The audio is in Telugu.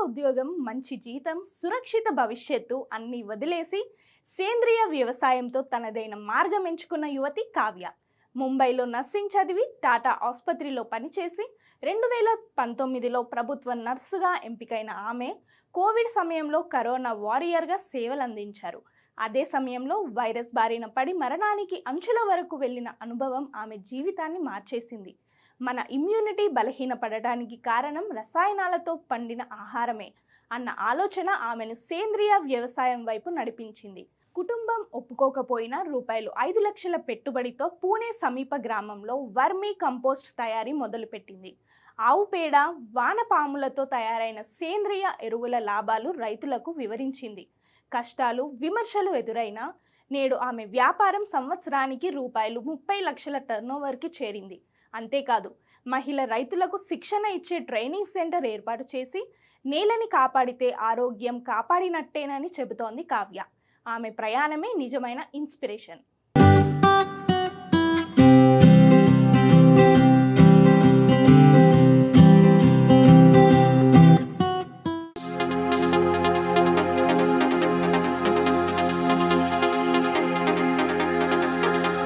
ఉద్యోగం, మంచి జీతం, సురక్షిత భవిష్యత్తు అన్నీ వదిలేసి సేంద్రియ వ్యవసాయంతో తనదైన మార్గం ఎంచుకున్న యువతి కావ్య. ముంబైలో నర్సింగ్ చదివి టాటా ఆసుపత్రిలో పనిచేసి 2019లో ప్రభుత్వ నర్సుగా ఎంపికైన ఆమె కోవిడ్ సమయంలో కరోనా వారియర్గా సేవలందించారు. అదే సమయంలో వైరస్ బారిన పడి మరణానికి అంచుల వరకు వెళ్ళిన అనుభవం ఆమె జీవితాన్ని మార్చేసింది. మన ఇమ్యూనిటీ బలహీనపడడానికి కారణం రసాయనాలతో పండిన ఆహారమే అన్న ఆలోచన ఆమెను సేంద్రియ వ్యవసాయం వైపు నడిపించింది. కుటుంబం ఒప్పుకోకపోయినా ₹5 లక్షల పెట్టుబడితో పూణే సమీప గ్రామంలో వర్మీ కంపోస్ట్ తయారీ మొదలుపెట్టింది. ఆవు పేడ, వానపాములతో తయారైన సేంద్రియ ఎరువుల లాభాలు రైతులకు వివరించింది. కష్టాలు, విమర్శలు ఎదురైనా నేడు ఆమె వ్యాపారం సంవత్సరానికి ₹30 లక్షల టర్నోవర్కి చేరింది. అంతేకాదు, మహిళ రైతులకు శిక్షణ ఇచ్చే ట్రైనింగ్ సెంటర్ ఏర్పాటు చేసి నేలని కాపాడితే ఆరోగ్యం కాపాడినట్టేనని చెబుతోంది కావ్య. ఆమె ప్రయాణమే నిజమైన ఇన్స్పిరేషన్.